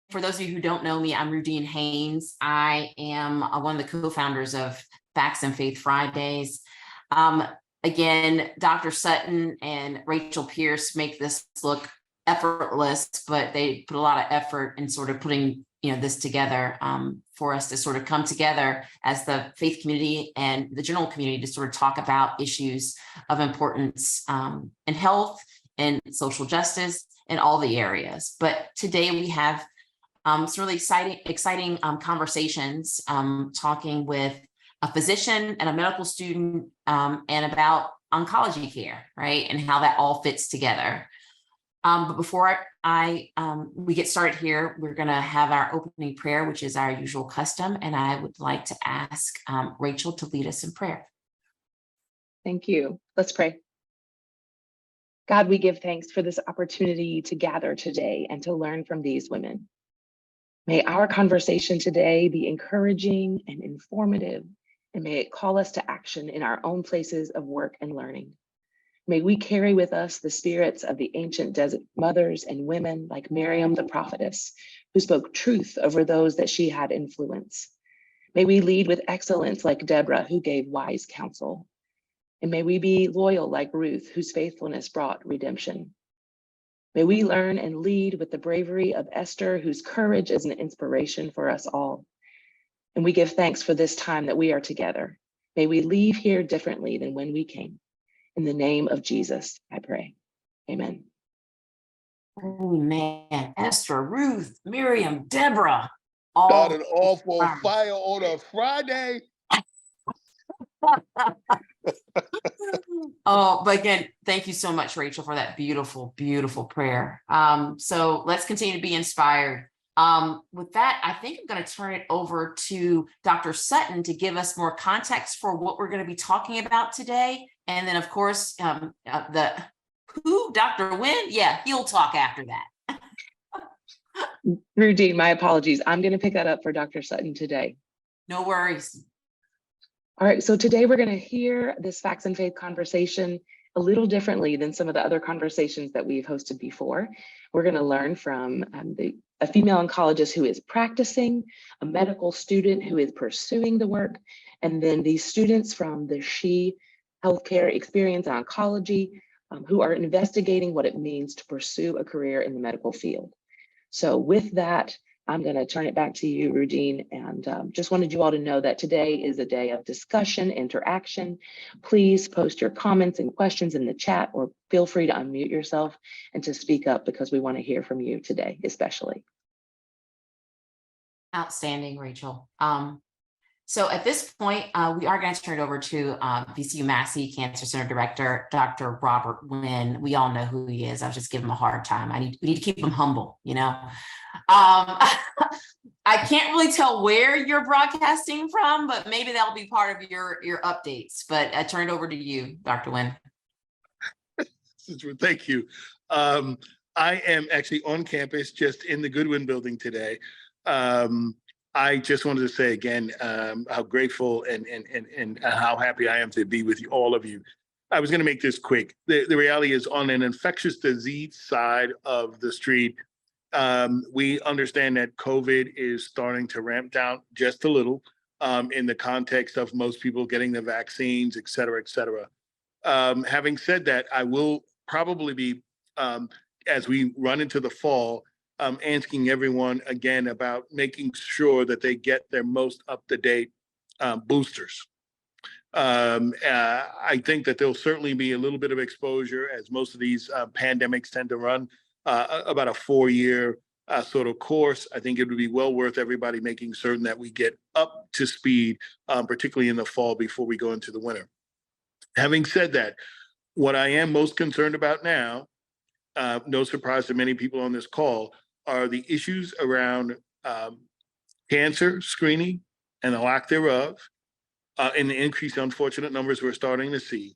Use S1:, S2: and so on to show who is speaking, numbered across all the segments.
S1: for those of you who don't know me, I'm Rudene Haynes. I am one of the co-founders of Facts and Faith Fridays. Again, Dr. Sutton and Rachel Pierce make this look effortless, but they put a lot of effort in sort of putting this together for us to sort of come together as the faith community and the general community to sort of talk about issues of importance in health and social justice in all the areas. But today we have some really exciting conversations talking with a physician and a medical student and about oncology care, right? And how that all fits together. But before we get started here, we're going to have our opening prayer, which is our usual custom. And I would like to ask Rachel to lead us in prayer.
S2: Thank you. Let's pray. God, we give thanks for this opportunity to gather today and to learn from these women. May our conversation today be encouraging and informative, and may it call us to action in our own places of work and learning. May we carry with us the spirits of the ancient desert mothers and women like Miriam the prophetess, who spoke truth over those that she had influence. May we lead with excellence like Deborah, who gave wise counsel. And may we be loyal like Ruth, whose faithfulness brought redemption. May we learn and lead with the bravery of Esther, whose courage is an inspiration for us all. And we give thanks for this time that we are together. May we leave here differently than when we came. In the name of Jesus, I pray. Amen.
S1: Amen. Esther, Ruth, Miriam, Deborah. All
S3: got an awful fire on a Friday.
S1: Oh, but again, thank you so much, Rachel, for that beautiful, beautiful prayer. So let's continue to be inspired. With that, I think I'm going to turn it over to Dr. Sutton to give us more context for what we're going to be talking about today. And then, of course, Dr. Winn? Yeah, he'll talk after that.
S2: Rudene, my apologies. I'm going to pick that up for Dr. Sutton today.
S1: No worries.
S2: All right, so today we're going to hear this Facts and Faith conversation a little differently than some of the other conversations that we've hosted before. We're going to learn from a female oncologist who is practicing, a medical student who is pursuing the work, and then these students from the SHE Healthcare Experience in Oncology who are investigating what it means to pursue a career in the medical field. So with that, I'm going to turn it back to you, Rudene, and just wanted you all to know that today is a day of discussion, interaction. Please post your comments and questions in the chat, or feel free to unmute yourself and to speak up, because we want to hear from you today, especially.
S1: Outstanding, Rachel. So at this point, we are going to turn it over to VCU Massey Cancer Center Director, Dr. Robert Winn. We all know who he is. I was just giving him a hard time. We need to keep him humble, I can't really tell where you're broadcasting from, but maybe that'll be part of your updates. But I turn it over to you, Dr. Winn.
S3: Thank you. I am actually on campus, just in the Goodwin building today. I just wanted to say again how grateful and how happy I am to be with you, all of you. I was going to make this quick. The reality is, on an infectious disease side of the street, we understand that COVID is starting to ramp down just a little in the context of most people getting the vaccines, et cetera, et cetera. Having said that, I will probably be, as we run into the fall, asking everyone again about making sure that they get their most up-to-date boosters. I think that there'll certainly be a little bit of exposure, as most of these pandemics tend to run about a 4-year sort of course. I think it would be well worth everybody making certain that we get up to speed, particularly in the fall before we go into the winter. Having said that, what I am most concerned about now, no surprise to many people on this call, are the issues around cancer screening and the lack thereof, and the increased unfortunate numbers we're starting to see.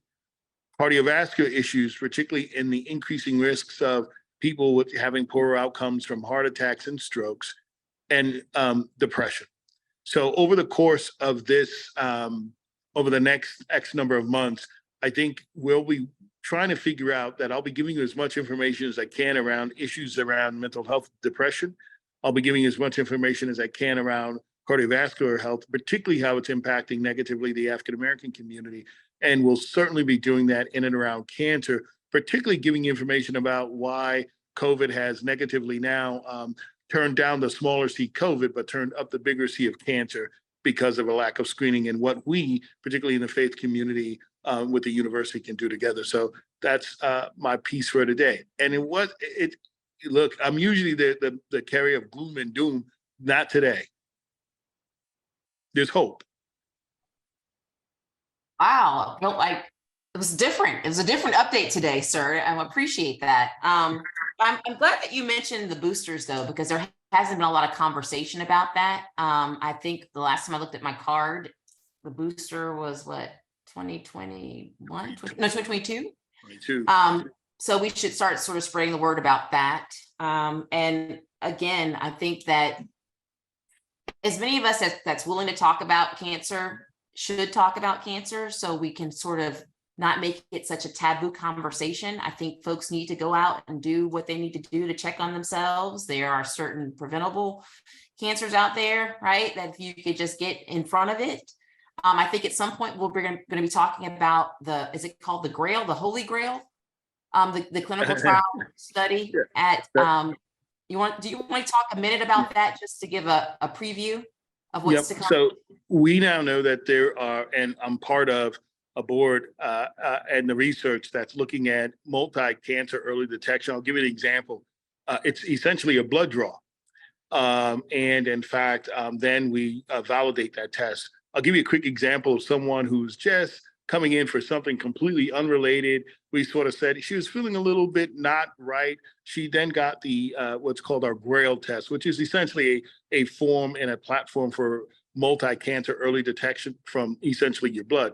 S3: Cardiovascular issues, particularly in the increasing risks of people with having poorer outcomes from heart attacks and strokes, and depression. So over the course of this, over the next X number of months, I think we'll be trying to figure out that I'll be giving you as much information as I can around issues around mental health, depression, I'll be giving as much information as I can around cardiovascular health, particularly how it's impacting negatively the African-American community. And we'll certainly be doing that in and around cancer, particularly giving information about why COVID has negatively now turned down the smaller C COVID, but turned up the bigger C of cancer because of a lack of screening, and what we, particularly in the faith community, with the university can do together. So that's my piece for today. And look, I'm usually the carrier of gloom and doom. Not today. There's hope.
S1: Wow, felt like it was different. It was a different update today, sir. I appreciate that. I'm glad that you mentioned the boosters, though, because there hasn't been a lot of conversation about that. I think the last time I looked at my card, the booster was what, 2021? No, 2022.
S3: 22.
S1: So we should start sort of spreading the word about that. And again, I think that as many of us that's willing to talk about cancer should talk about cancer, so we can sort of not make it such a taboo conversation. I think folks need to go out and do what they need to do to check on themselves. There are certain preventable cancers out there, right? That if you could just get in front of it. I think at some point we're going to be talking about is it called the Grail, the Holy Grail? The clinical trial study at, do you want to talk a minute about that, just to give a preview of what's to come?
S3: So we now know that there are, and I'm part of a board and the research that's looking at multi-cancer early detection. I'll give you an example. It's essentially a blood draw. And in fact, then we validate that test. I'll give you a quick example of someone who's just coming in for something completely unrelated. We sort of said she was feeling a little bit not right. She then got the what's called our Grail test, which is essentially a form and a platform for multi-cancer early detection from essentially your blood.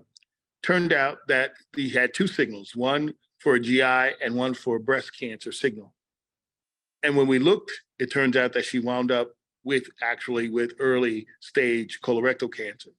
S3: Turned out that we had two signals, one for a GI and one for a breast cancer signal. And when we looked, it turns out that she wound up with early stage colorectal cancer.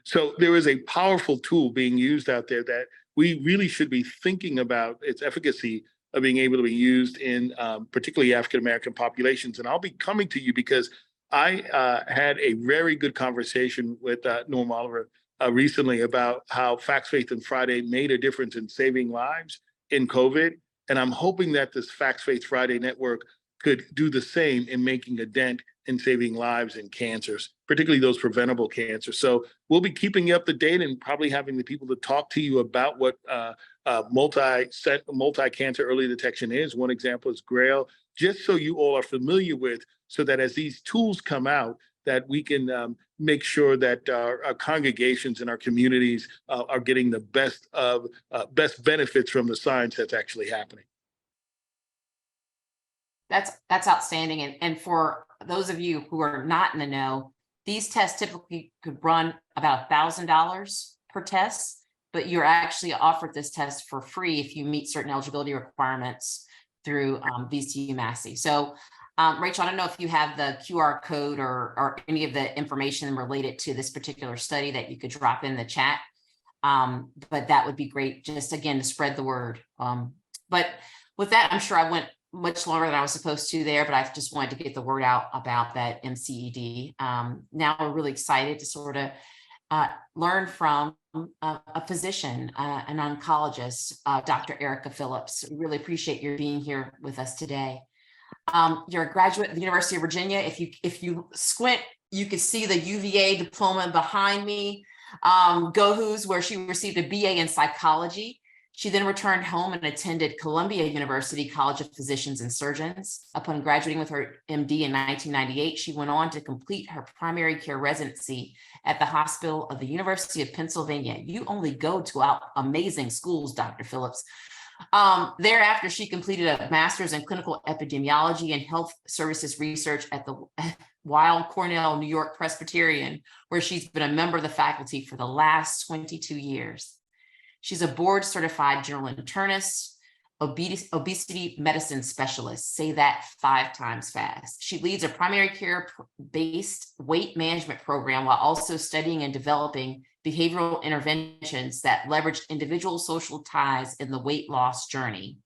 S3: So there is a powerful tool being used out there that we really should be thinking about its efficacy of being able to be used in particularly African-American populations. And I'll be coming to you because I had a very good conversation with Norm Oliver recently about how Facts, Faith, and Friday made a difference in saving lives in COVID. And I'm hoping that this Facts, Faith, Friday network could do the same in making a dent in saving lives in cancers, particularly those preventable cancers. So we'll be keeping you up to date and probably having the people to talk to you about what multi-cancer early detection is. One example is Grail, just so you all are familiar with, so that as these tools come out, that we can make sure that our congregations and our communities are getting the best benefits from the science that's actually happening.
S1: That's outstanding. And for those of you who are not in the know, these tests typically could run about $1,000 per test, but you're actually offered this test for free if you meet certain eligibility requirements through VCU Massey. So Rachel, I don't know if you have the QR code or any of the information related to this particular study that you could drop in the chat, but that would be great, just again to spread the word. But with that, I'm sure I went much longer than I was supposed to there, but I just wanted to get the word out about that MCED. Now we're really excited to sort of learn from a physician, an oncologist, Dr. Erica Phillips. We really appreciate your being here with us today. You're a graduate of the University of Virginia. If you squint, you can see the UVA diploma behind me. Go Who's, where she received a BA in psychology. She then returned home and attended Columbia University College of Physicians and Surgeons. Upon graduating with her MD in 1998, she went on to complete her primary care residency at the Hospital of the University of Pennsylvania. You only go to amazing schools, Dr. Phillips. Thereafter, she completed a master's in clinical epidemiology and health services research at the Weill Cornell New York Presbyterian, where she's been a member of the faculty for the last 22 years. She's a board certified general internist, obesity medicine specialist. Say that 5 times fast. She leads a primary care based weight management program while also studying and developing behavioral interventions that leverage individual social ties in the weight loss journey.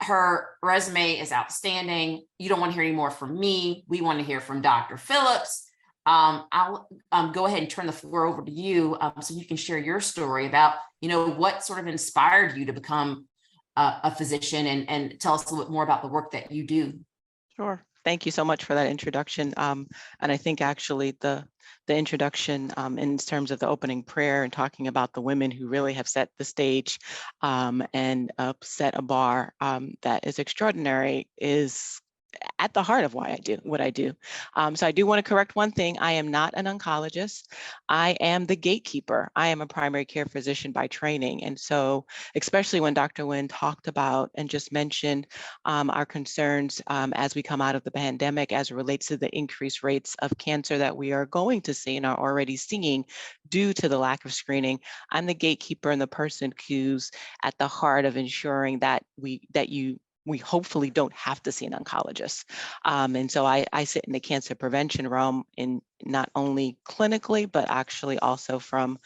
S1: her resume is outstanding. You don't want to hear any more from me. We want to hear from Dr. Phillips. I'll go ahead and turn the floor over to you so you can share your story about, what sort of inspired you to become a physician, and tell us a little bit more about the work that you do.
S4: Sure. Thank you so much for that introduction. And I think actually the introduction in terms of the opening prayer and talking about the women who really have set the stage and set a bar that is extraordinary is at the heart of why I do what I do. So I do want to correct one thing. I am not an oncologist. I am the gatekeeper. I am a primary care physician by training. And so especially when Dr. Winn talked about and just mentioned our concerns as we come out of the pandemic as it relates to the increased rates of cancer that we are going to see and are already seeing due to the lack of screening, I'm the gatekeeper and the person who's at the heart of ensuring that we hopefully don't have to see an oncologist. And so I sit in the cancer prevention realm in not only clinically, but actually also from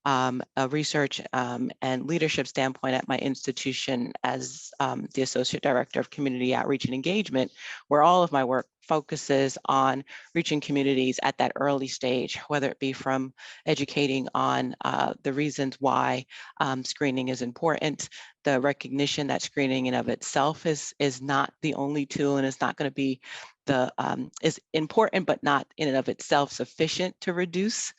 S4: a research and leadership standpoint at my institution as the Associate Director of Community Outreach and Engagement, where all of my work focuses on reaching communities at that early stage, whether it be from educating on the reasons why screening is important, the recognition that screening in of itself is not the only tool and is not going to be is important, but not in and of itself sufficient to reduce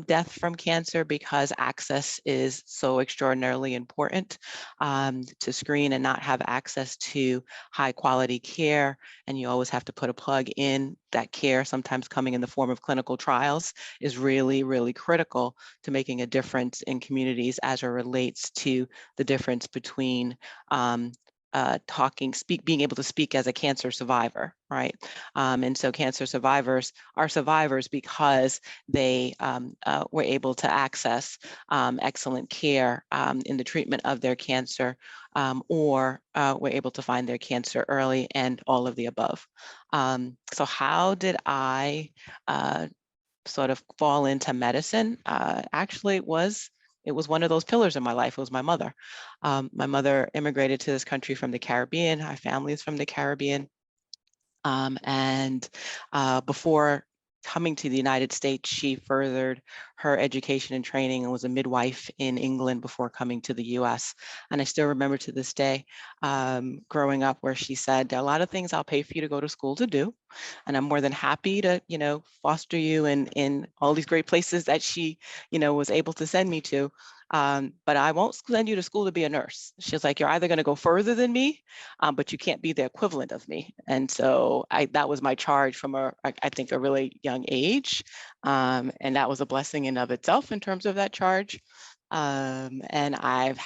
S4: death from cancer, because access is so extraordinarily important. To screen and not have access to high quality care, and you always have to put a plug in that care, sometimes coming in the form of clinical trials, is really, really critical to making a difference in communities as it relates to the difference between being able to speak as a cancer survivor, right? And so cancer survivors are survivors because they were able to access excellent care in the treatment of their cancer, or were able to find their cancer early, and all of the above. So how did I sort of fall into medicine? Actually, it was one of those pillars in my life. It was my mother. My mother immigrated to this country from the Caribbean. Our family is from the Caribbean. And before coming to the United States, she furthered her education and training and was a midwife in England before coming to the US. And I still remember to this day, growing up, where she said, there are a lot of things I'll pay for you to go to school to do. And I'm more than happy to, foster you in all these great places that she, was able to send me to. But I won't send you to school to be a nurse. She's like, you're either going to go further than me, but you can't be the equivalent of me. And so that was my charge from I think a really young age. And that was a blessing in of itself in terms of that charge. And I've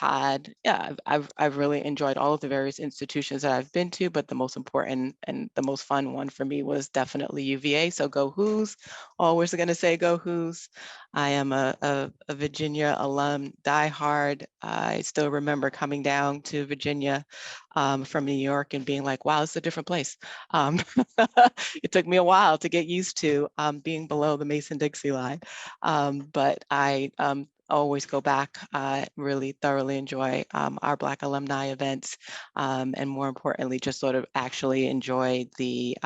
S4: really enjoyed all of the various institutions that I've been to, but the most important and the most fun one for me was definitely UVA. So go Who's, always going to say go Who's. I am a Virginia alum, diehard. I still remember coming down to Virginia from New York and being like, wow, it's a different place. It took me a while to get used to being below the Mason-Dixie line. But I always go back. Really thoroughly enjoy our Black alumni events, and more importantly, just sort of actually enjoy the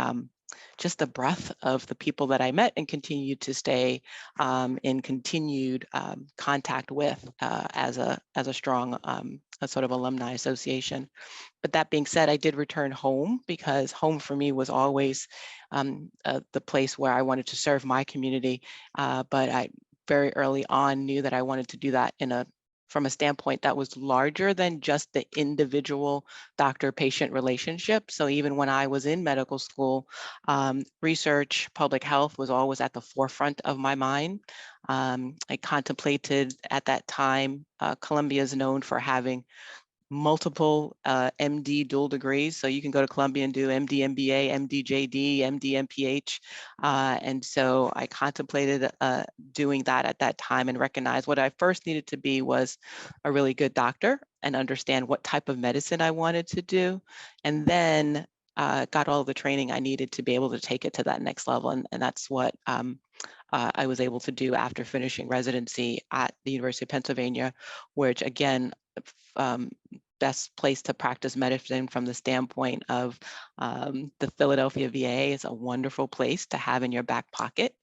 S4: just the breadth of the people that I met and continue to stay in continued contact with as a strong a sort of alumni association. But that being said, I did return home because home for me was always the place where I wanted to serve my community. But I very early on knew that I wanted to do that from a standpoint that was larger than just the individual doctor-patient relationship. So even when I was in medical school, research, public health was always at the forefront of my mind. I contemplated at that time, Columbia is known for having multiple MD dual degrees. So you can go to Columbia and do MD MBA, MD JD, MD MPH. And so I contemplated doing that at that time and recognized what I first needed to be was a really good doctor and understand what type of medicine I wanted to do. And then got all the training I needed to be able to take it to that next level. And that's what I was able to do after finishing residency at the University of Pennsylvania, which again, best place to practice medicine from the standpoint of the Philadelphia VA is a wonderful place to have in your back pocket.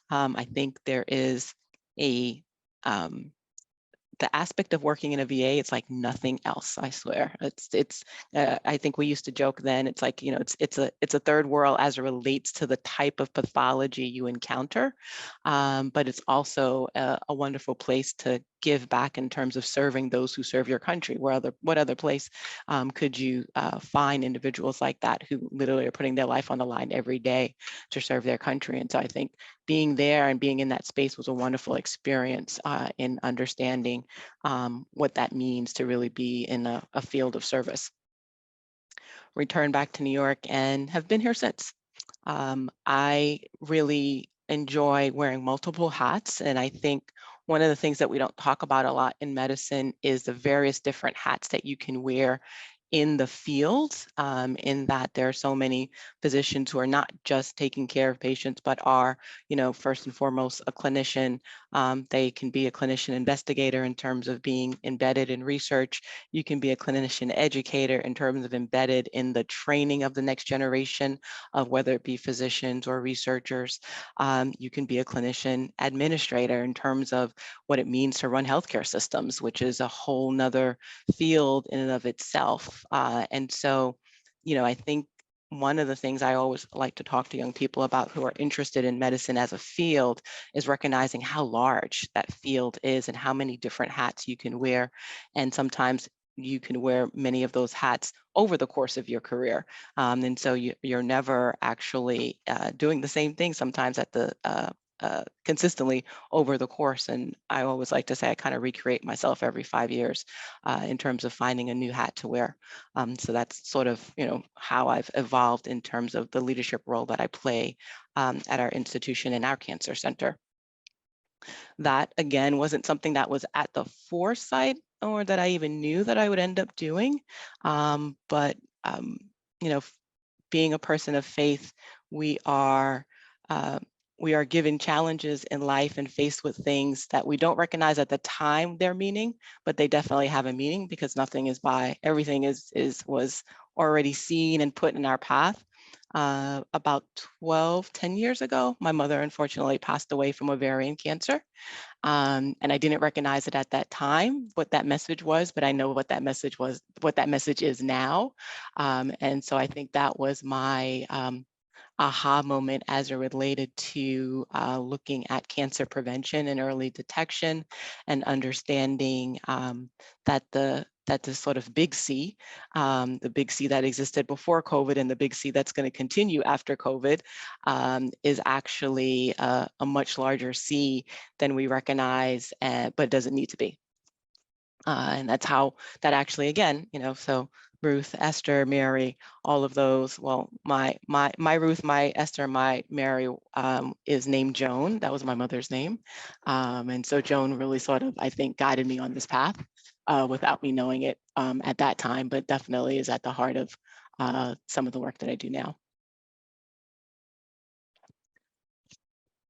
S4: I think there is a the aspect of working in a VA, it's like nothing else. I swear, I think we used to joke then. It's like, you know, it's a third world as it relates to the type of pathology you encounter, but it's also a wonderful place to give back in terms of serving those who serve your country. What other place could you find individuals like that who literally are putting their life on the line every day to serve their country? And so I think being there and being in that space was a wonderful experience in understanding what that means to really be in a field of service. Returned back to New York and have been here since. I really enjoy wearing multiple hats, and I think one of the things that we don't talk about a lot in medicine is the various different hats that you can wear in the field, in that there are so many physicians who are not just taking care of patients, but are, you know, first and foremost, a clinician. They can be a clinician investigator in terms of being embedded in research. You can be a clinician educator in terms of embedded in the training of the next generation of whether it be physicians or researchers. You can be a clinician administrator in terms of what it means to run healthcare systems, which is a whole nother field in and of itself. And so, you know, I think one of the things I always like to talk to young people about who are interested in medicine as a field is recognizing how large that field is and how many different hats you can wear. And sometimes you can wear many of those hats over the course of your career. And so you're never actually doing the same thing sometimes at the consistently over the course. And I always like to say I kind of recreate myself every 5 years in terms of finding a new hat to wear. So that's sort of, you know, how I've evolved in terms of the leadership role that I play at our institution in our cancer center. That again wasn't something that was at the foresight or that I even knew that I would end up doing. But you know, being a person of faith, we are given challenges in life and faced with things that we don't recognize at the time their meaning, but they definitely have a meaning because nothing is by, everything was already seen and put in our path. About 10 years ago, my mother unfortunately passed away from ovarian cancer. And I didn't recognize it at that time, what that message was, but I know what that message was, what that message is now. And so I think that was my aha moment as it related to looking at cancer prevention and early detection and understanding that the sort of big C, the big C that existed before COVID and the big C that's going to continue after COVID is actually a much larger C than we recognize, but doesn't need to be. And that's how that actually, again, you know, so Ruth, Esther, Mary, all of those. Well, my Ruth, my Esther, my Mary is named Joan. That was my mother's name. And so Joan really sort of, I think, guided me on this path without me knowing it at that time, but definitely is at the heart of some of the work that I do now.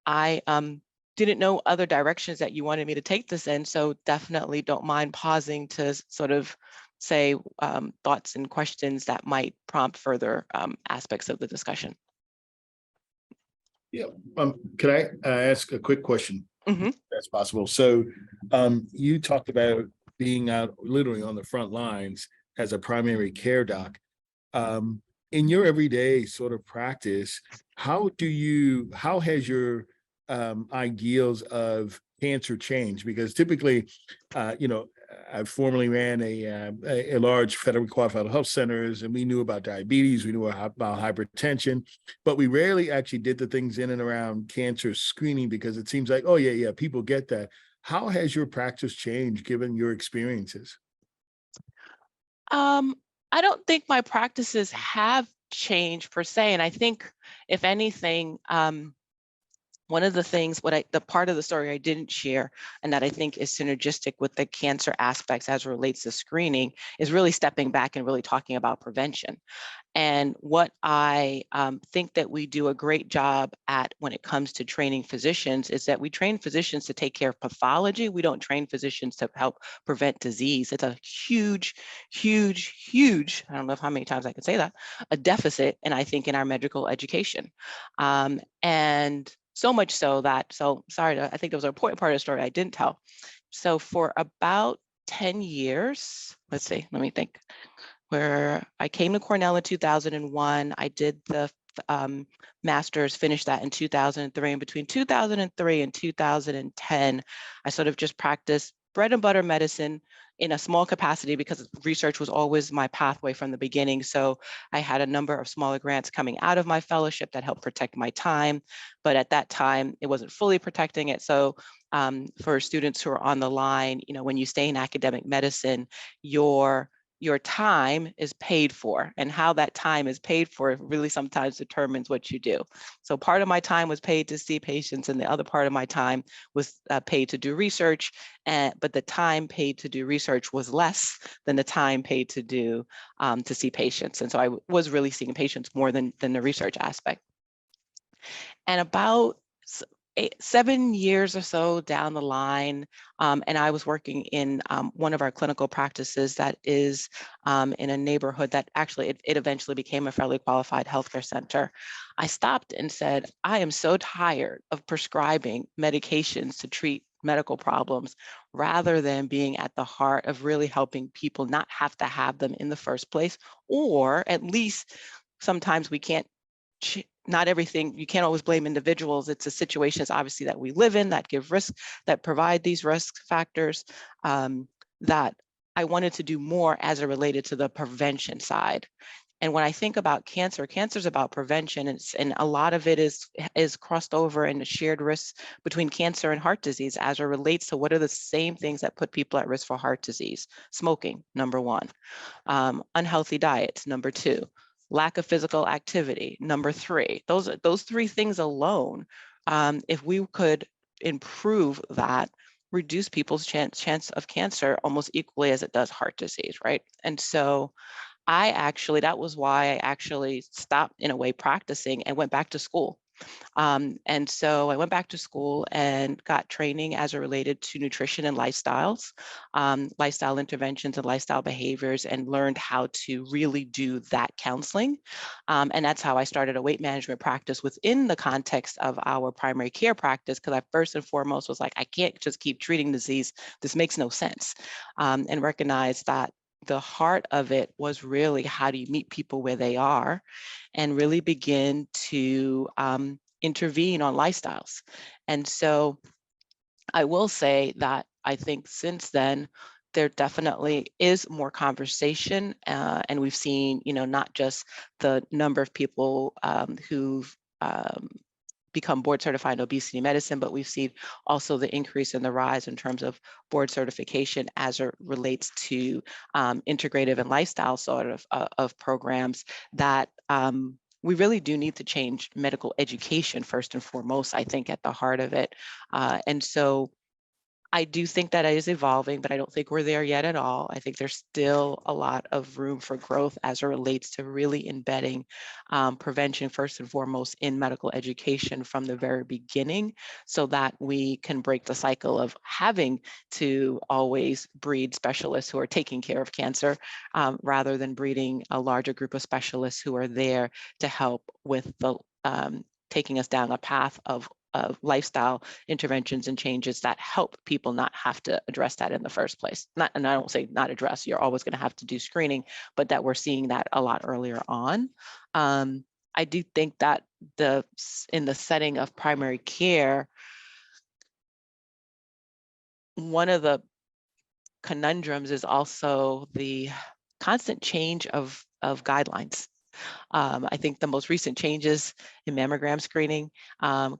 S4: I didn't know other directions that you wanted me to take this in, so definitely don't mind pausing to sort of say thoughts and questions that might prompt further aspects of the discussion.
S3: Yeah, can I ask a quick question?
S4: Mm-hmm.
S3: If that's possible. So you talked about being out literally on the front lines as a primary care doc. In your everyday sort of practice, how has your ideals of cancer changed? Because typically, you know, I formerly ran a large federally qualified health centers, and we knew about diabetes, we knew about hypertension, but we rarely actually did the things in and around cancer screening because it seems like, oh yeah, people get that. How has your practice changed given your experiences?
S4: I don't think my practices have changed per se, and I think if anything, one of the things, the part of the story I didn't share, and that I think is synergistic with the cancer aspects as it relates to screening, is really stepping back and really talking about prevention. And what I think that we do a great job at when it comes to training physicians is that we train physicians to take care of pathology. We don't train physicians to help prevent disease. It's a huge, huge, huge, I don't know how many times I can say that, a deficit, and I think in our medical education. And so much so that, I think there was an important part of the story I didn't tell. So for about 10 years, let's see, let me think, where I came to Cornell in 2001. I did the master's, finished that in 2003. And between 2003 and 2010, I sort of just practiced bread and butter medicine in a small capacity because research was always my pathway from the beginning. So I had a number of smaller grants coming out of my fellowship that helped protect my time. But at that time, it wasn't fully protecting it. So for students who are on the line, when you stay in academic medicine, your time is paid for, and how that time is paid for really sometimes determines what you do. So part of my time was paid to see patients, and the other part of my time was paid to do research. But the time paid to do research was less than the time paid to do to see patients. And so I was really seeing patients more than the research aspect. And about 7 years or so down the line, and I was working in one of our clinical practices that is in a neighborhood that actually it eventually became a federally qualified healthcare center. I stopped and said, I am so tired of prescribing medications to treat medical problems rather than being at the heart of really helping people not have to have them in the first place, or at least sometimes we can't, not everything, you can't always blame individuals. It's a situations obviously that we live in that give risk, that provide these risk factors, that I wanted to do more as it related to the prevention side. And when I think about cancer, cancer is about prevention, and a lot of it is crossed over in the shared risks between cancer and heart disease as it relates to what are the same things that put people at risk for heart disease. Smoking, number one. Unhealthy diets, number two. Lack of physical activity, number three. Those three things alone, if we could improve that, reduce people's chance of cancer almost equally as it does heart disease, right? And so that was why I actually stopped in a way practicing and went back to school. And so I went back to school and got training as it related to nutrition and lifestyles, lifestyle interventions and lifestyle behaviors, and learned how to really do that counseling. And that's how I started a weight management practice within the context of our primary care practice, because I first and foremost was like, I can't just keep treating disease. This makes no sense. And recognized that the heart of it was really how do you meet people where they are and really begin to intervene on lifestyles. And so I will say that I think since then, there definitely is more conversation, and we've seen, not just the number of people who've become board certified in obesity medicine, but we've seen also the increase in the rise in terms of board certification as it relates to integrative and lifestyle sort of programs that we really do need to change medical education first and foremost, I think, at the heart of it. And so I do think that it is evolving, but I don't think we're there yet at all. I think there's still a lot of room for growth as it relates to really embedding prevention first and foremost in medical education from the very beginning, so that we can break the cycle of having to always breed specialists who are taking care of cancer rather than breeding a larger group of specialists who are there to help with the taking us down a path of lifestyle interventions and changes that help people not have to address that in the first place. And I don't say not address, you're always going to have to do screening, but that we're seeing that a lot earlier on. I do think that in the setting of primary care, one of the conundrums is also the constant change of guidelines. I think the most recent changes in mammogram screening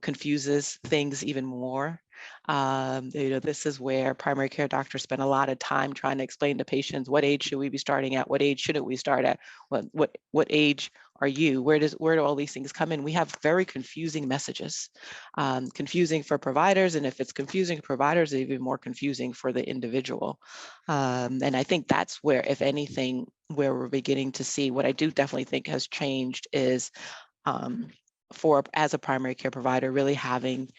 S4: confuses things even more. This is where primary care doctors spend a lot of time trying to explain to patients what age should we be starting at, what age shouldn't we start at, what age are you? Where do all these things come in? We have very confusing messages, confusing for providers. And if it's confusing for providers, it's even more confusing for the individual. And I think that's where, if anything, where we're beginning to see what I do definitely think has changed is as a primary care provider, really having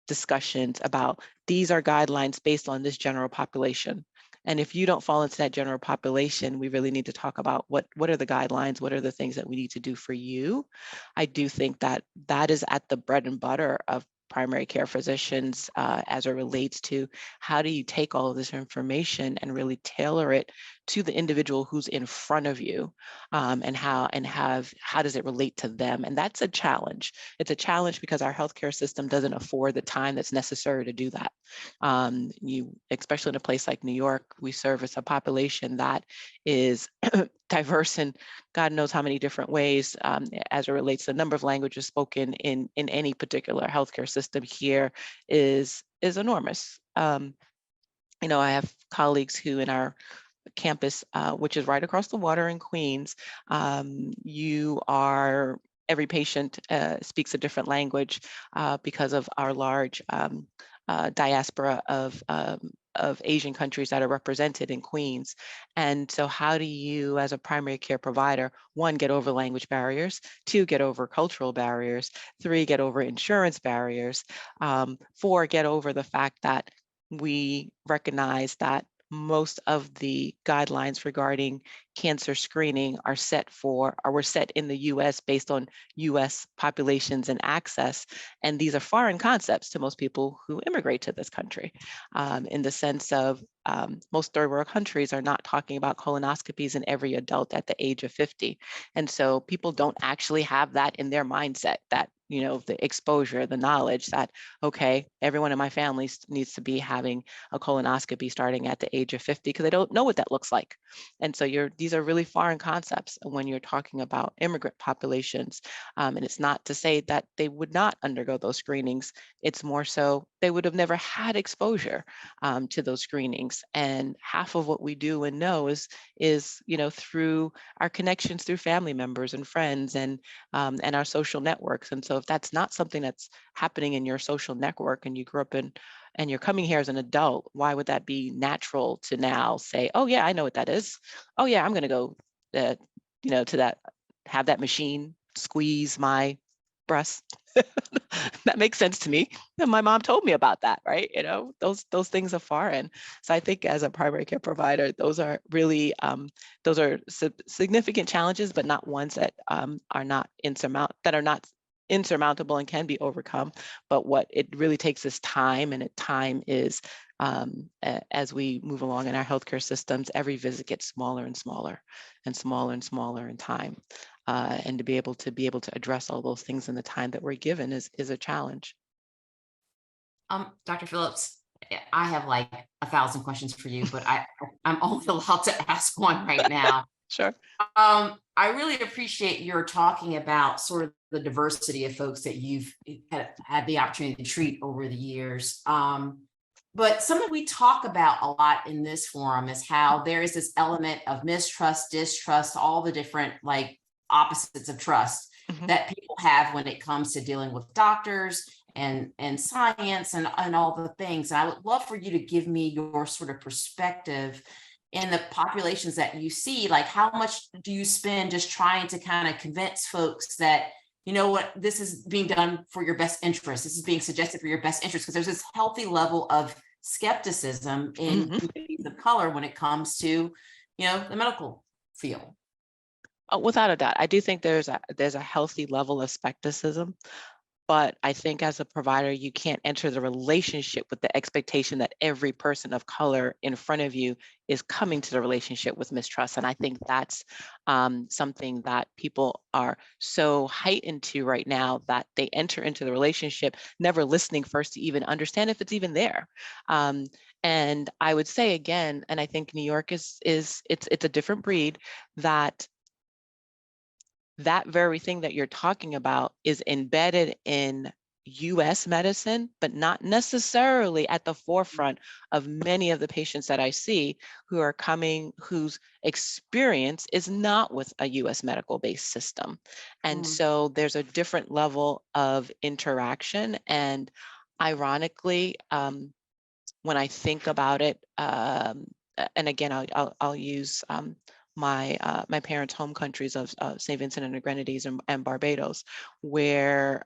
S4: discussions about these are guidelines based on this general population. And if you don't fall into that general population, we really need to talk about what are the guidelines, what are the things that we need to do for you. I do think that that is at the bread and butter of primary care physicians as it relates to how do you take all of this information and really tailor it to the individual who's in front of you, and how does it relate to them? And that's a challenge. It's a challenge because our healthcare system doesn't afford the time that's necessary to do that. Especially in a place like New York, we service a population that is diverse in God knows how many different ways as it relates to the number of languages spoken in any particular healthcare system here is enormous. I have colleagues who in our campus, which is right across the water in Queens, every patient speaks a different language because of our large diaspora of Asian countries that are represented in Queens. And so how do you, as a primary care provider, 1, get over language barriers, 2, get over cultural barriers, 3, get over insurance barriers, 4, get over the fact that we recognize that most of the guidelines regarding cancer screening were set in the US based on US populations and access. And these are foreign concepts to most people who immigrate to this country, in the sense of most third world countries are not talking about colonoscopies in every adult at the age of 50. And so people don't actually have that in their mindset, that the exposure, the knowledge that, okay, everyone in my family needs to be having a colonoscopy starting at the age of 50 because they don't know what that looks like. And so these are really foreign concepts when you're talking about immigrant populations. And it's not to say that they would not undergo those screenings. It's more so they would have never had exposure to those screenings. And half of what we do and know is through our connections through family members and friends and our social networks. And so if that's not something that's happening in your social network and you grew up in and you're coming here as an adult, why would that be natural to now say, oh yeah, I know what that is. Oh yeah, I'm going to go, to that, have that machine squeeze my breast. That makes sense to me. And my mom told me about that, right? Those things are foreign. So I think as a primary care provider, those are really, significant challenges, but not ones that are not insurmountable and can be overcome. But what it really takes is time, and time is, as we move along in our healthcare systems, every visit gets smaller and smaller and smaller and smaller in time. And to be able to address all those things in the time that we're given is a challenge.
S1: Dr. Phillips, I have like 1,000 questions for you, but I'm only allowed to ask one right now.
S4: Sure.
S1: I really appreciate your talking about sort of the diversity of folks that you've had the opportunity to treat over the years. But something we talk about a lot in this forum is how there is this element of mistrust, distrust, all the different opposites of trust that people have when it comes to dealing with doctors and science and all the things. And I would love for you to give me your sort of perspective in the populations that you see. Like, how much do you spend just trying to kind of convince folks that, this is being done for your best interest. This is being suggested for your best interest, because there's this healthy level of skepticism in communities of color when it comes to, the medical field.
S4: Without a doubt, I do think there's a healthy level of skepticism, but I think as a provider, you can't enter the relationship with the expectation that every person of color in front of you is coming to the relationship with mistrust. And I think that's something that people are so heightened to right now, that they enter into the relationship never listening first to even understand if it's even there. And I would say again, and I think New York it's a different breed, that very thing that you're talking about is embedded in US medicine, but not necessarily at the forefront of many of the patients that I see who are coming, whose experience is not with a US medical based system. And so there's a different level of interaction. And ironically, when I think about it, and again, I'll use my parents' home countries of St. Vincent and the Grenadines and Barbados, where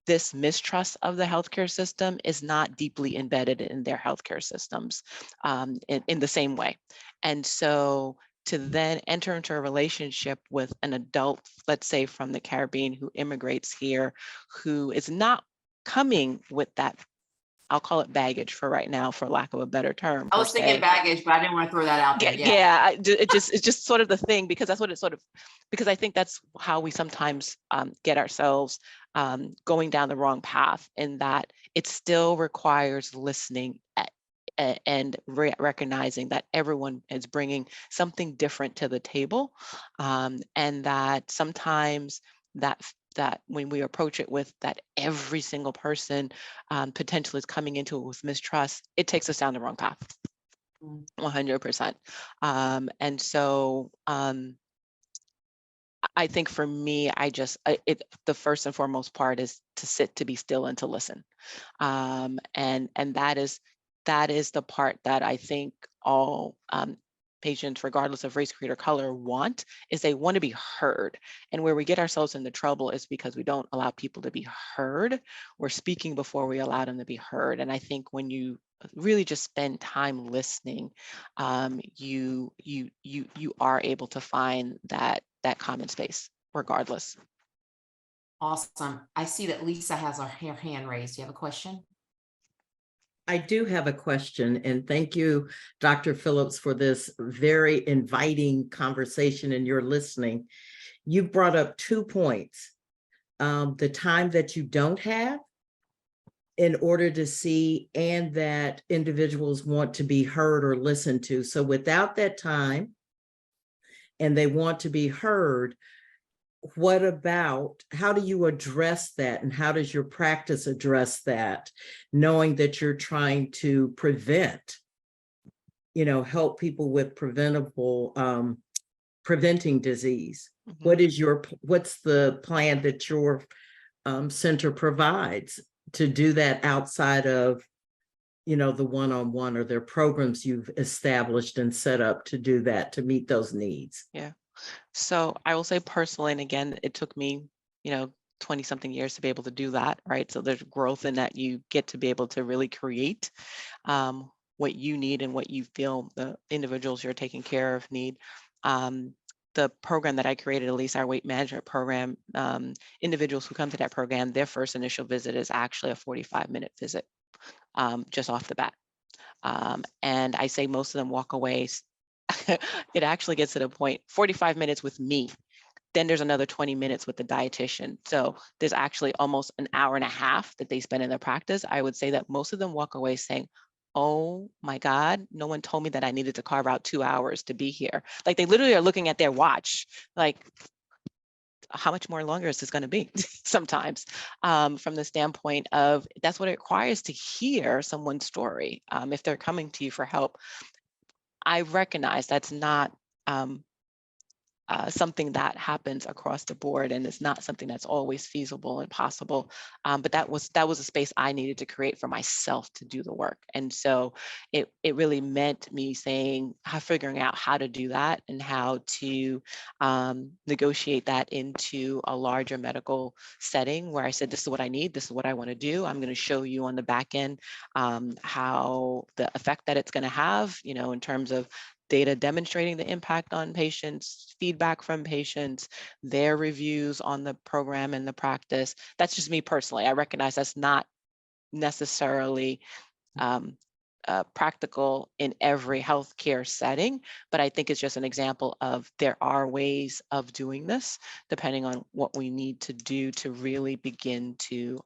S4: this mistrust of the healthcare system is not deeply embedded in their healthcare systems in the same way. And so to then enter into a relationship with an adult, let's say from the Caribbean, who immigrates here, who is not coming with that, I'll call it baggage for right now, for lack of a better term.
S1: I was thinking baggage, but I didn't want to throw that out there.
S4: Yeah, it's just sort of the thing, because that's what it's sort of, because I think that's how we sometimes get ourselves going down the wrong path, in that it still requires listening and recognizing that everyone is bringing something different to the table, and that sometimes that when we approach it with that every single person potentially is coming into it with mistrust, it takes us down the wrong path. 100%. And so I think for me, the first and foremost part is to sit, to be still, and to listen. And that is the part that I think all patients, regardless of race, creed, or color, want, is they want to be heard. And where we get ourselves into trouble is because we don't allow people to be heard. We're speaking before we allow them to be heard. And I think when you really just spend time listening, you are able to find that common space, regardless.
S1: Awesome. I see that Lisa has her hand raised. Do you have a question?
S5: I do have a question, and thank you, Dr. Phillips, for this very inviting conversation and your listening. You brought up 2 points. The time that you don't have in order to see, and that individuals want to be heard or listened to. So without that time, and they want to be heard, what about, how do you address that, and how does your practice address that, knowing that you're trying to prevent, help people with preventing disease?
S4: Mm-hmm.
S5: What's the plan that your center provides to do that outside of, the one-on-one, or their programs you've established and set up to do that, to meet those needs?
S4: Yeah. So I will say personally, and again, it took me, 20 something years to be able to do that, right? So there's growth in that. You get to be able to really create what you need and what you feel the individuals you're taking care of need. The program that I created, at least our weight management program, individuals who come to that program, their first initial visit is actually a 45-minute visit, just off the bat. And I say most of them walk away. It actually gets to the point, 45 minutes with me. Then there's another 20 minutes with the dietitian. So there's actually almost an hour and a half that they spend in their practice. I would say that most of them walk away saying, oh my God, no one told me that I needed to carve out 2 hours to be here. Like, they literally are looking at their watch, like, how much more longer is this going to be? Sometimes, from the standpoint of, that's what it requires to hear someone's story. If they're coming to you for help, I recognize that's not something that happens across the board, and it's not something that's always feasible and possible. But that was a space I needed to create for myself to do the work. And so it really meant me figuring out how to do that, and how to negotiate that into a larger medical setting, where I said, this is what I need, this is what I want to do. I'm going to show you on the back end how the effect that it's going to have, in terms of data demonstrating the impact on patients, feedback from patients, their reviews on the program and the practice. That's just me personally. I recognize that's not necessarily practical in every healthcare setting, but I think it's just an example of there are ways of doing this depending on what we need to do to really begin to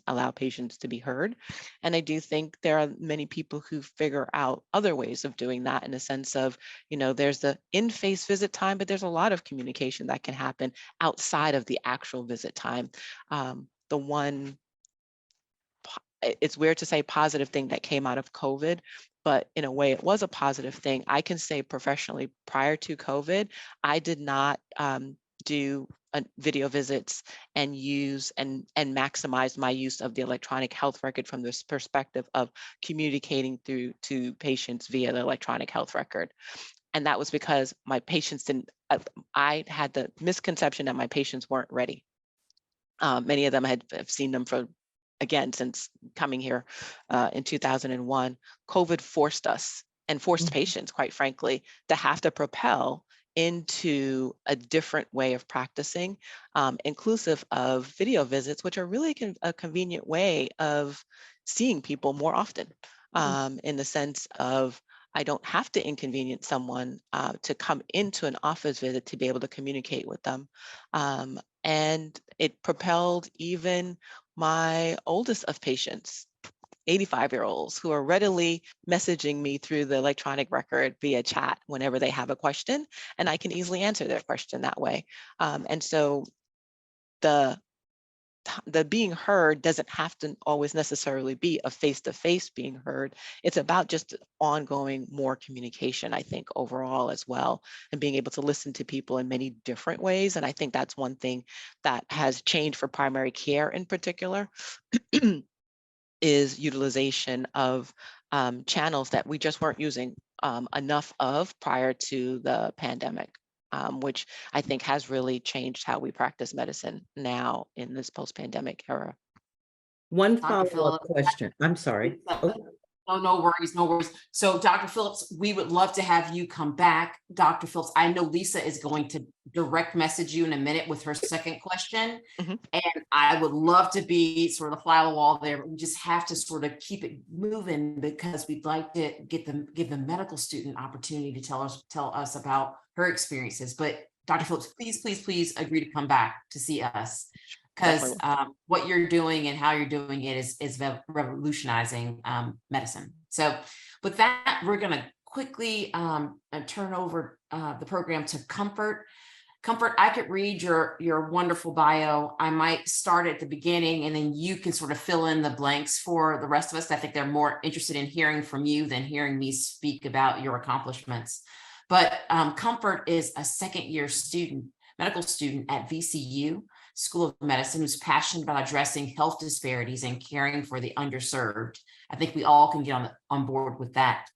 S4: allow patients to be heard. And I do think there are many people who figure out other ways of doing that, in the sense of, there's the in-face visit time, but there's a lot of communication that can happen outside of the actual visit time. The one, it's weird to say positive thing that came out of COVID, but in a way it was a positive thing. I can say professionally, prior to COVID, I did not do video visits and use and maximize my use of the electronic health record from this perspective of communicating through to patients via the electronic health record. And that was because my patients didn't, I had the misconception that my patients weren't ready. Many of them have seen them for, again, since coming here in 2001. COVID forced us and forced patients, quite frankly, to have to propel into a different way of practicing, inclusive of video visits, which are really a convenient way of seeing people more often, in the sense of, I don't have to inconvenience someone to come into an office visit to be able to communicate with them. And it propelled even my oldest of patients, 85-year-olds, who are readily messaging me through the electronic record via chat whenever they have a question, and I can easily answer their question that way. And so the being heard doesn't have to always necessarily be a face-to-face being heard. It's about just ongoing more communication, I think, overall as well, and being able to listen to people in many different ways. And I think that's one thing that has changed for primary care in particular, is utilization of channels that we just weren't using enough of prior to the pandemic. Which I think has really changed how we practice medicine now in this post-pandemic era.
S5: One
S1: Dr.
S5: follow-up
S1: Phillips.
S5: question. I'm sorry. Oh,
S1: No worries, no worries. So Dr. Phillips, we would love to have you come back. Dr. Phillips, I know Lisa is going to direct message you in a minute with her second question. And I would love to be sort of the fly on the wall there, but we just have to sort of keep it moving, because we'd like to give the medical student opportunity to tell us about her experiences. But Dr. Phillips, please agree to come back to see us, because what you're doing and how you're doing it is revolutionizing medicine. So with that, we're going to quickly turn over the program to Comfort. Comfort, I could read your wonderful bio. I might start at the beginning, and then you can sort of fill in the blanks for the rest of us. I think they're more interested in hearing from you than hearing me speak about your accomplishments. But Comfort is a second-year medical student at VCU School of Medicine, who's passionate about addressing health disparities and caring for the underserved. I think we all can get on board with that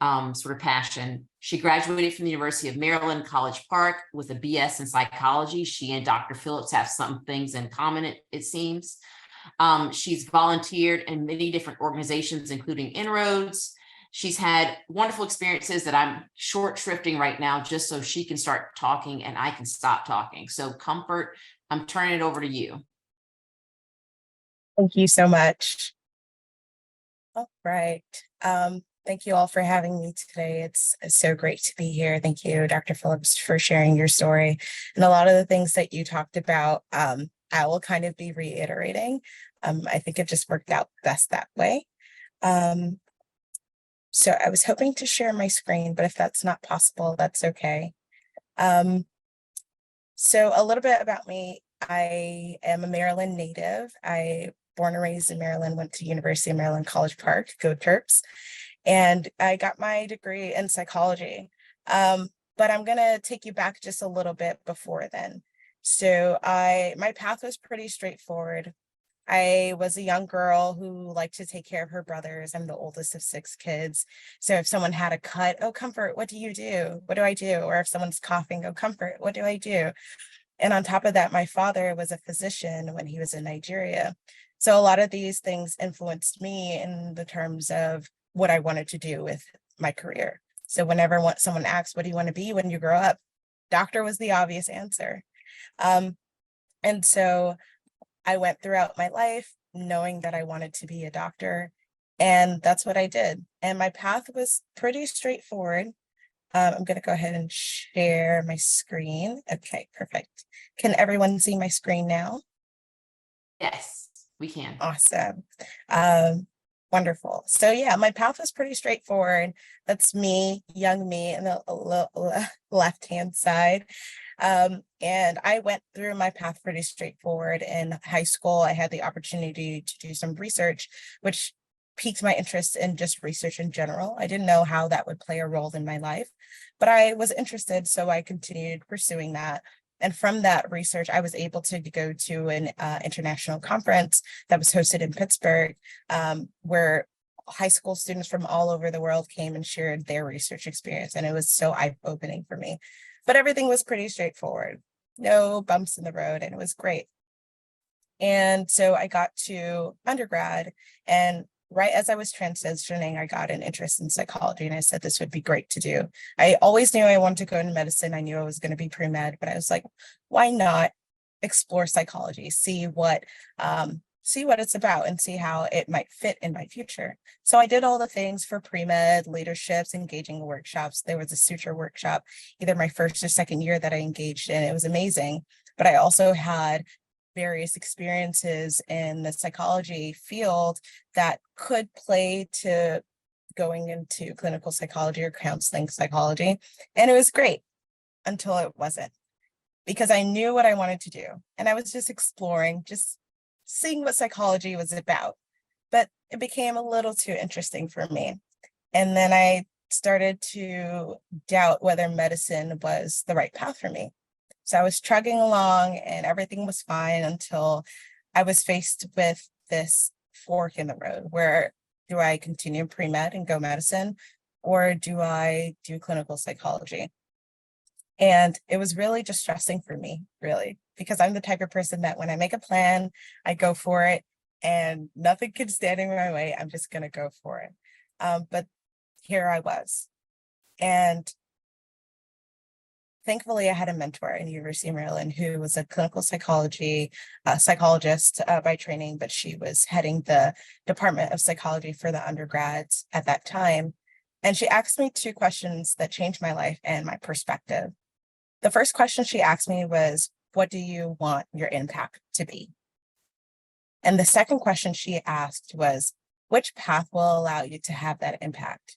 S1: sort of passion. She graduated from the University of Maryland, College Park, with a BS in psychology. She and Dr. Phillips have some things in common, it seems. She's volunteered in many different organizations, including Inroads. She's had wonderful experiences that I'm short shrifting right now, just so she can start talking and I can stop talking. So Comfort, I'm turning it over to you.
S6: Thank you so much. All right. Thank you all for having me today. It's so great to be here. Thank you, Dr. Phillips, for sharing your story. And a lot of the things that you talked about, I will kind of be reiterating. I think it just worked out best that way. So I was hoping to share my screen, but if that's not possible, that's okay. So a little bit about me. I am a Maryland native. I born and raised in Maryland, went to University of Maryland, College Park, go Terps. And I got my degree in psychology. But I'm gonna take you back just a little bit before then. So my path was pretty straightforward. I was a young girl who liked to take care of her brothers. I'm the oldest of 6 kids. So if someone had a cut, oh, Comfort, what do you do? What do I do? Or if someone's coughing, oh, Comfort, what do I do? And on top of that, my father was a physician when he was in Nigeria. So a lot of these things influenced me in the terms of what I wanted to do with my career. So whenever someone asks, what do you want to be when you grow up? Doctor was the obvious answer. And so I went throughout my life knowing that I wanted to be a doctor, and that's what I did. And my path was pretty straightforward. I'm going to go ahead and share my screen. Okay, perfect. Can everyone see my screen now?
S1: Yes, we can.
S6: Awesome. Wonderful. So yeah, my path was pretty straightforward. That's me, young me, in the left-hand side. And I went through my path pretty straightforward. In high school, I had the opportunity to do some research, which piqued my interest in just research in general. I didn't know how that would play a role in my life, but I was interested, so I continued pursuing that. And from that research, I was able to go to an international conference that was hosted in Pittsburgh, where high school students from all over the world came and shared their research experience. And it was so eye-opening for me. But everything was pretty straightforward, no bumps in the road, and it was great. And so I got to undergrad, and right as I was transitioning, I got an interest in psychology, and I said this would be great to do. I always knew I wanted to go into medicine. I knew I was going to be pre-med, but I was like, why not explore psychology, see what it's about and see how it might fit in my future. So I did all the things for pre-med, leaderships, engaging workshops. There was a suture workshop, either my first or second year, that I engaged in. It was amazing. But I also had various experiences in the psychology field that could play to going into clinical psychology or counseling psychology. And it was great until it wasn't, because I knew what I wanted to do. And I was just exploring, just seeing what psychology was about. But it became a little too interesting for me. And then I started to doubt whether medicine was the right path for me. So I was trudging along and everything was fine until I was faced with this fork in the road. Where do I continue pre-med and go medicine, or do I do clinical psychology? And it was really distressing for me, really, because I'm the type of person that when I make a plan, I go for it, and nothing can stand in my way. I'm just going to go for it. But here I was. And thankfully, I had a mentor in University of Maryland who was a clinical psychology psychologist by training, but she was heading the Department of Psychology for the undergrads at that time. And she asked me two questions that changed my life and my perspective. The first question she asked me was, what do you want your impact to be? And the second question she asked was, which path will allow you to have that impact?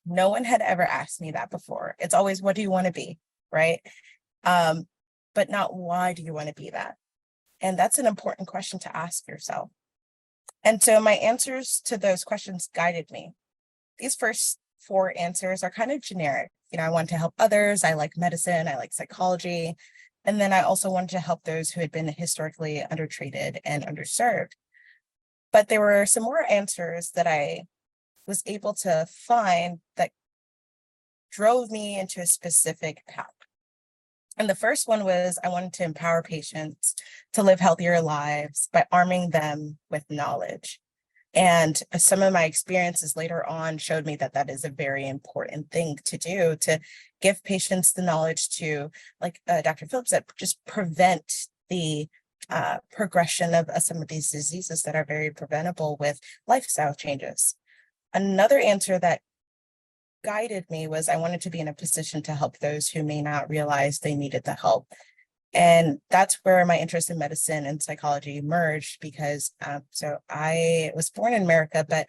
S6: No one had ever asked me that before. It's always, what do you want to be? Right? But not, why do you want to be that? And that's an important question to ask yourself. And so my answers to those questions guided me. These first four answers are kind of generic. I want to help others. I like medicine. I like psychology. And then I also wanted to help those who had been historically undertreated and underserved. But there were some more answers that I was able to find that drove me into a specific path. And the first one was, I wanted to empower patients to live healthier lives by arming them with knowledge. And some of my experiences later on showed me that that is a very important thing to do, to give patients the knowledge to, like Dr. Phillips said, just prevent the progression of some of these diseases that are very preventable with lifestyle changes. Another answer that guided me was, I wanted to be in a position to help those who may not realize they needed the help. And that's where my interest in medicine and psychology merged, because so I was born in America, but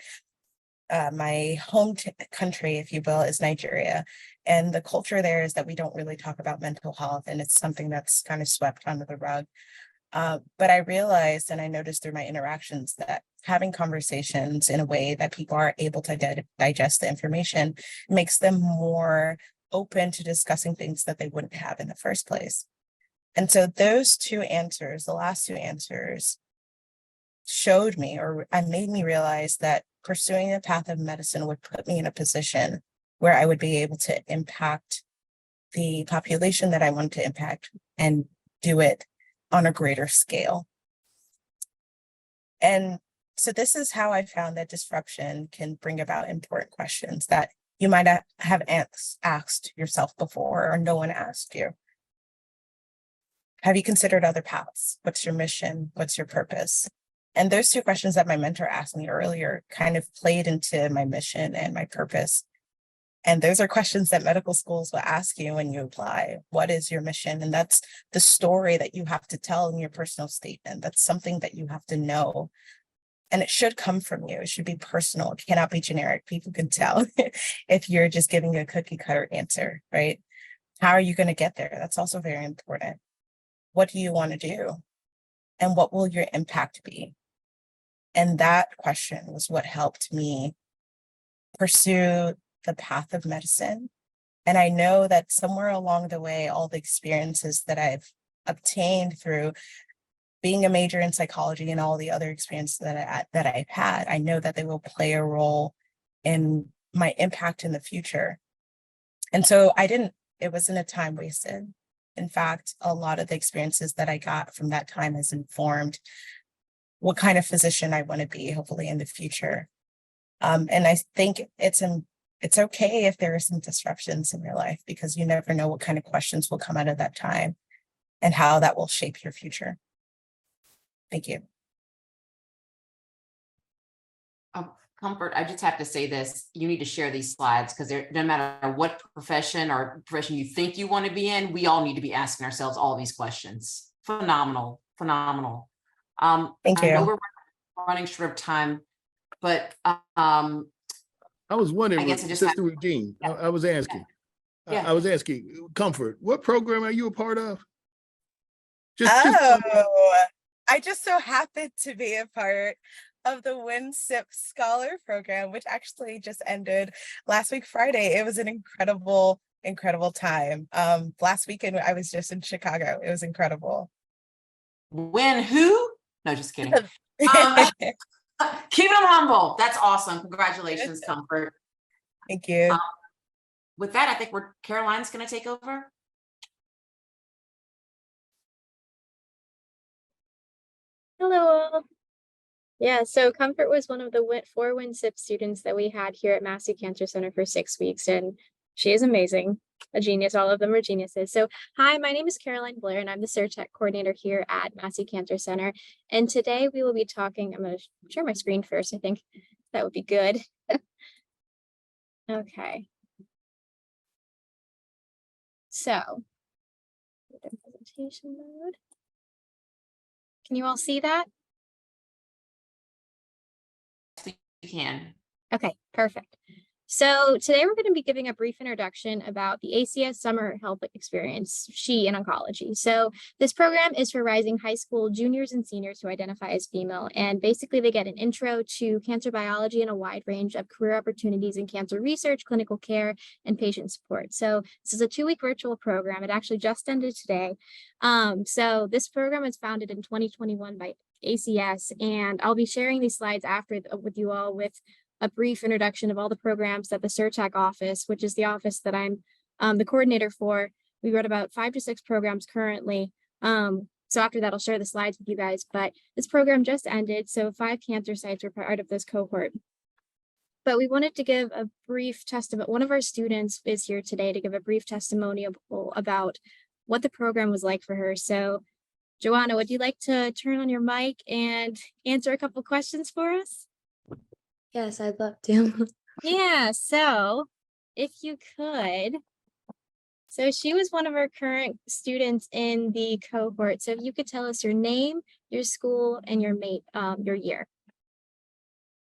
S6: my home country, if you will, is Nigeria. And the culture there is that we don't really talk about mental health, and it's something that's kind of swept under the rug. But I realized, and I noticed through my interactions, that having conversations in a way that people are able to digest the information makes them more open to discussing things that they wouldn't have in the first place. And so those two answers, the last two answers, showed me, or made me realize that pursuing the path of medicine would put me in a position where I would be able to impact the population that I wanted to impact, and do it on a greater scale. And so this is how I found that disruption can bring about important questions that you might have asked yourself before, or no one asked you. Have you considered other paths? What's your mission? What's your purpose? And those two questions that my mentor asked me earlier kind of played into my mission and my purpose. And those are questions that medical schools will ask you when you apply. What is your mission? And that's the story that you have to tell in your personal statement. That's something that you have to know. And it should come from you. It should be personal. It cannot be generic. People can tell if you're just giving a cookie cutter answer, right? How are you going to get there? That's also very important. What do you want to do? And what will your impact be? And that question was what helped me pursue the path of medicine. And I know that somewhere along the way, all the experiences that I've obtained through being a major in psychology and all the other experiences that I've had, I know that they will play a role in my impact in the future. And so it wasn't a time wasted. In fact, a lot of the experiences that I got from that time has informed what kind of physician I want to be, hopefully in the future. And I think it's okay if there are some disruptions in your life, because you never know what kind of questions will come out of that time and how that will shape your future. Thank you.
S1: Comfort, I just have to say this, you need to share these slides, because no matter what profession you think you want to be in, we all need to be asking ourselves all these questions. Phenomenal.
S6: Thank you.
S1: I know we're running short of time, but
S3: I was wondering,
S1: I guess I just
S3: Sister Rudene,
S1: Yeah.
S3: I was asking.
S1: Yeah.
S3: I was asking, Comfort, what program are you a part of?
S6: I just so happened to be a part of the Winn Scholar Program, which actually just ended last week, Friday. It was an incredible time. Last weekend, I was just in Chicago. It was incredible.
S1: Winn who? No, just kidding. Keep them humble. That's awesome. Congratulations, Comfort.
S6: Thank you.
S1: With that, I think Caroline's going to take over.
S7: Hello. Yeah, so Comfort was one of the 4 WIN-SIP students that we had here at Massey Cancer Center for 6 weeks, and she is amazing, a genius. All of them are geniuses. So hi, my name is Caroline Blair, and I'm the Search Tech Coordinator here at Massey Cancer Center. And today we will be talking, I'm going to share my screen first. I think that would be good. Okay. So, presentation mode. Can you all see that?
S1: You can.
S7: Okay, perfect. So today we're going to be giving a brief introduction about the ACS Summer Help Experience, She in Oncology. So this program is for rising high school juniors and seniors who identify as female. And basically they get an intro to cancer biology and a wide range of career opportunities in cancer research, clinical care, and patient support. So this is a 2-week virtual program. It actually just ended today. So this program was founded in 2021 by ACS, and I'll be sharing these slides after with you all with a brief introduction of all the programs that the SERTAC office, which is the office that I'm the coordinator for. We wrote about 5 to 6 programs currently. So after that, I'll share the slides with you guys, but this program just ended. So 5 cancer sites were part of this cohort. But we wanted to give a brief testimony. One of our students is here today to give a brief testimonial about what the program was like for her. So Joanna, would you like to turn on your mic and answer a couple questions for us?
S8: Yes, I'd love to.
S7: Yeah, so if you could. So she was one of our current students in the cohort. So if you could tell us your name, your school, and your year.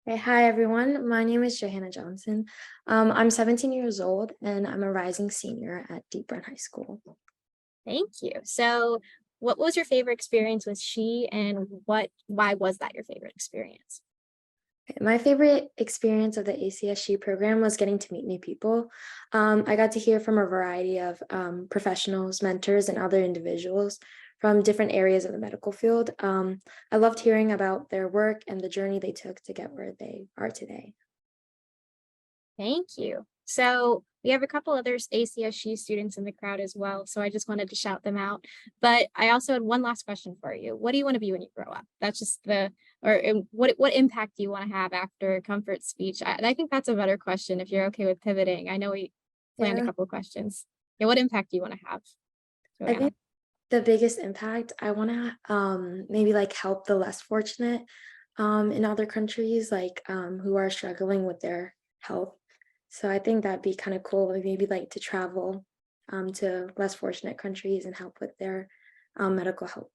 S8: Okay, hi, everyone. My name is Johanna Johnson. I'm 17 years old, and I'm a rising senior at Deep Run High School.
S7: Thank you. So what was your favorite experience with She, and why was that your favorite experience?
S8: My favorite experience of the ACS She program was getting to meet new people. I got to hear from a variety of professionals, mentors, and other individuals from different areas of the medical field. I loved hearing about their work and the journey they took to get where they are today.
S7: Thank you. So we have a couple other ACS She students in the crowd as well, so I just wanted to shout them out. But I also had one last question for you. What do you want to be when you grow up? That's just what impact do you want to have after Comfort's speech? I think that's a better question if you're okay with pivoting. I know we planned a couple of questions. Yeah, what impact do you want to have, Joanna?
S8: the biggest impact, I want to maybe like help the less fortunate in other countries, like who are struggling with their health. So I think that'd be kind of cool, like maybe like to travel to less fortunate countries and help with their medical health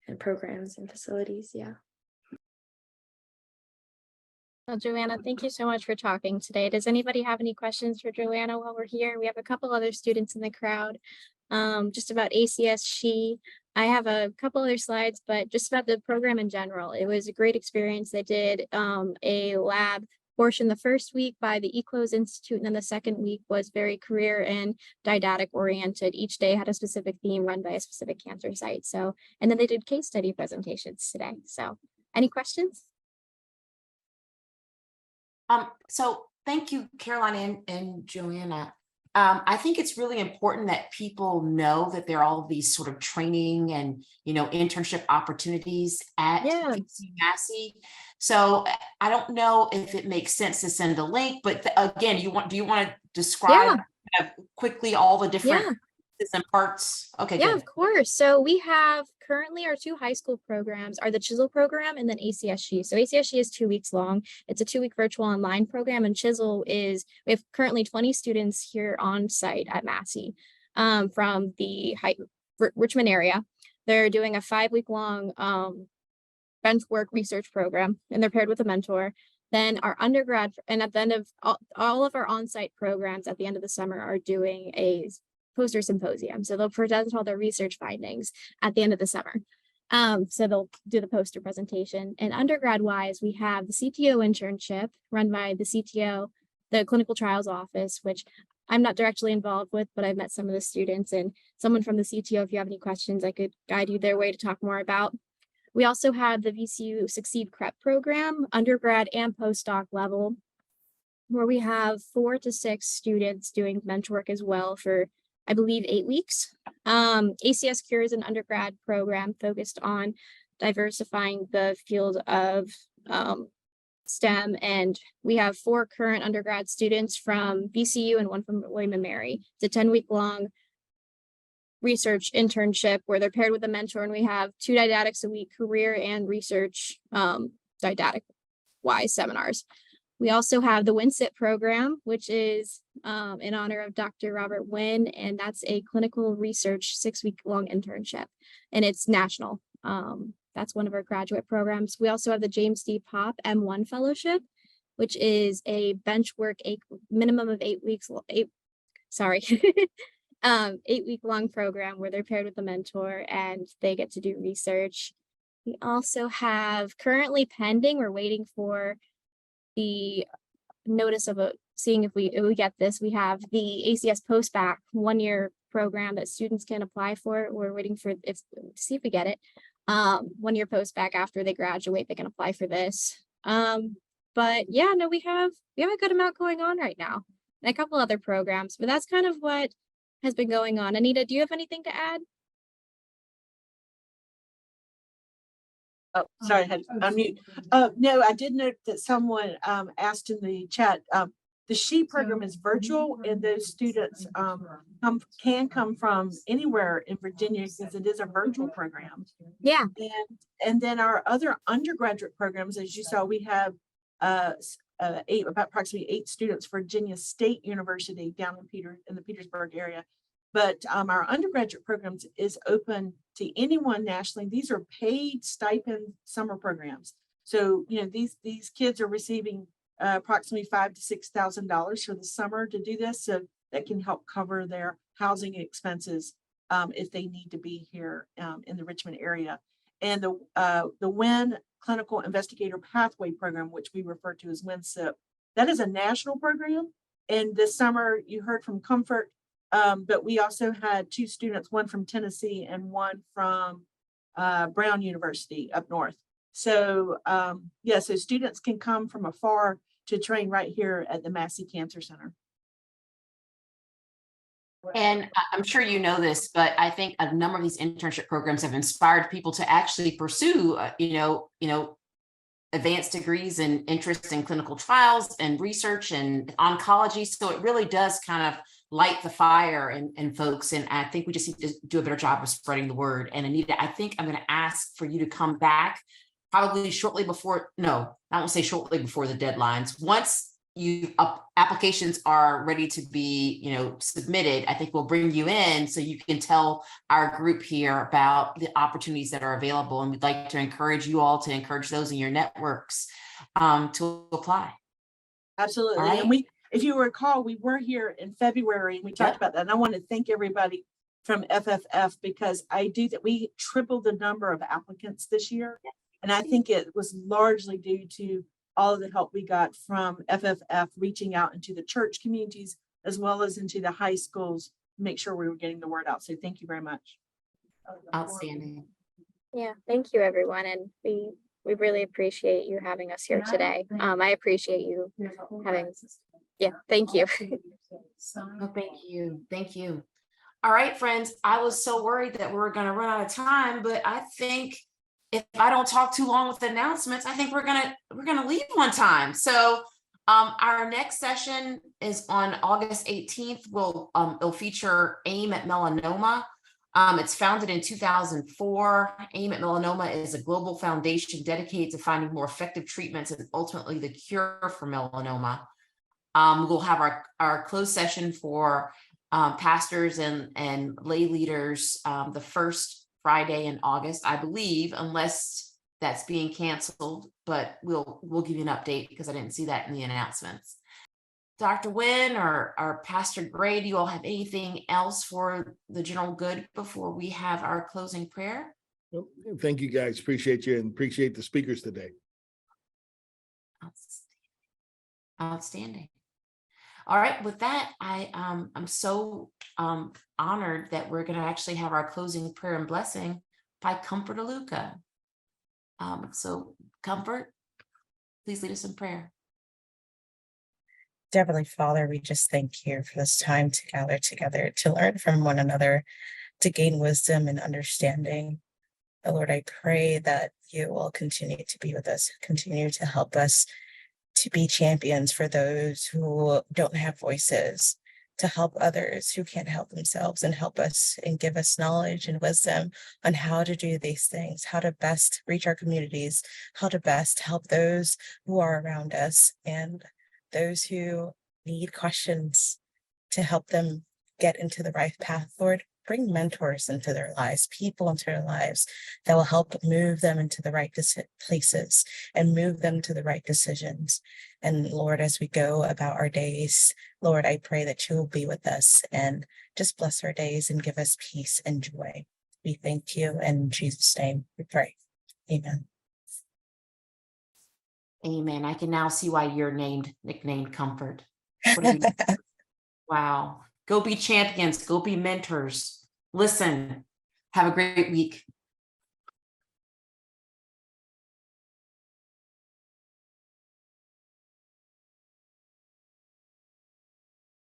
S8: and programs and facilities. Yeah.
S7: Well, Joanna, thank you so much for talking today. Does anybody have any questions for Joanna while we're here? We have a couple other students in the crowd just about ACS She. I have a couple other slides, but just about the program in general. It was a great experience. They did a lab portion the first week by the ECLOS Institute, and then the second week was very career and didactic oriented. Each day had a specific theme run by a specific cancer site. So, and then they did case study presentations today. So any questions?
S1: So thank you, Caroline and Joanna. I think it's really important that people know that there are all of these sort of training and, internship opportunities at VCU Massey. So I don't know if it makes sense to send a link, but again, do you want to describe quickly all the different pieces and parts? Okay,
S7: yeah,
S1: good.
S7: of course. So we have currently our two high school programs are the Chisel program and then ACSG. So ACSG is 2 weeks long. It's a 2-week virtual online program, and Chisel is, we have currently 20 students here on site at Massey from the Richmond area. They're doing a 5-week long bench work research program, and they're paired with a mentor. Then our undergrad, and at the end of all of our on-site programs at the end of the summer are doing a poster symposium. So they'll present all their research findings at the end of the summer. So they'll do the poster presentation. And undergrad wise, we have the CTO internship run by the CTO, the clinical trials office, which I'm not directly involved with, but I've met some of the students and someone from the CTO. If you have any questions, I could guide you their way to talk more about. We also have the VCU Succeed CREP program, undergrad and postdoc level, where we have 4 to 6 students doing bench work as well for, I believe, 8 weeks. ACS Cure is an undergrad program focused on diversifying the field of STEM. And we have 4 current undergrad students from VCU and 1 from William & Mary. It's a 10-week long research internship where they're paired with a mentor, and we have 2 didactics a week, career and research didactic wise seminars. We also have the Winn program, which is in honor of Dr. Robert Winn, and that's a clinical research 6-week long internship, and it's national. That's one of our graduate programs. We also have the James D. Pop M1 Fellowship, which is a bench work, a minimum of 8 weeks, 8-week long program where they're paired with a mentor and they get to do research. We also have currently pending, we're waiting for the notice of seeing if we get this. We have the ACS Postbac 1-year program that students can apply for. We're waiting for to see if we get it. 1-year postbac after they graduate, they can apply for this. But yeah, no, we have a good amount going on right now, and a couple other programs, but that's kind of what has been going on. Anita, do you have anything to add?
S9: Oh, sorry, I had to unmute. No, I did note that someone asked in the chat, the SHE program is virtual, and those students can come from anywhere in Virginia because it is a virtual program.
S7: Yeah.
S9: And then our other undergraduate programs, as you saw, we have approximately 8 students for Virginia State University down in the Petersburg area. But our undergraduate programs is open to anyone nationally. These are paid stipend summer programs. So, these kids are receiving approximately $5,000 to $6,000 for the summer to do this. So that can help cover their housing expenses if they need to be here in the Richmond area. And the Winn Clinical Investigator Pathway Program, which we refer to as WINSIP, that is a national program. And this summer you heard from Comfort, but we also had 2 students, one from Tennessee and one from Brown University up north. So so students can come from afar to train right here at the Massey Cancer Center.
S1: And I'm sure you know this, but I think a number of these internship programs have inspired people to actually pursue, advanced degrees and interest in clinical trials and research and oncology. So it really does kind of light the fire and folks. And I think we just need to do a better job of spreading the word. And Anita, I think I'm going to ask for you to come back probably shortly before, no, I won't say shortly before the deadlines. Once applications are ready to be, submitted, I think we'll bring you in so you can tell our group here about the opportunities that are available. And we'd like to encourage you all to encourage those in your networks to apply.
S9: Absolutely.
S1: Right.
S9: And if you recall, we were here in February and we talked about that. And I want to thank everybody from FFF because we tripled the number of applicants this year. And I think it was largely due to all of the help we got from FFF reaching out into the church communities as well as into the high schools to make sure we were getting the word out. So thank you very much.
S1: Outstanding.
S7: Yeah, thank you, everyone. And we really appreciate you having us here today. I appreciate you having, thank you.
S1: Oh, thank you. Thank you. All right, friends, I was so worried that we were going to run out of time, but I think if I don't talk too long with the announcements, I think we're gonna leave on time. So our next session is on August 18th. It'll feature AIM at Melanoma. It's founded in 2004. AIM at Melanoma is a global foundation dedicated to finding more effective treatments and ultimately the cure for melanoma. We'll have our closed session for pastors and lay leaders the first Friday in August, I believe, unless that's being canceled, but we'll give you an update because I didn't see that in the announcements. Dr. Winn or Pastor Gray, do you all have anything else for the general good before we have our closing prayer?
S3: Thank you, guys. Appreciate you and appreciate the speakers today.
S1: Outstanding. All right, with that, I'm so honored that we're going to actually have our closing prayer and blessing by Comfort Aluko. So Comfort, please lead us in prayer.
S6: Heavenly Father, we just thank you for this time to gather together, to learn from one another, to gain wisdom and understanding. Oh, Lord, I pray that you will continue to be with us, continue to help us to be champions for those who don't have voices, to help others who can't help themselves, and help us and give us knowledge and wisdom on how to do these things, how to best reach our communities, how to best help those who are around us and those who need questions to help them get into the right path. Lord, bring mentors into their lives, people into their lives that will help move them into the right places and move them to the right decisions. And Lord, as we go about our days, Lord, I pray that you will be with us and just bless our days and give us peace and joy. We thank you, and in Jesus' name we pray. Amen.
S1: Amen. I can now see why you're nicknamed Comfort. Wow. Go be champions. Go be mentors. Listen. Have a great week.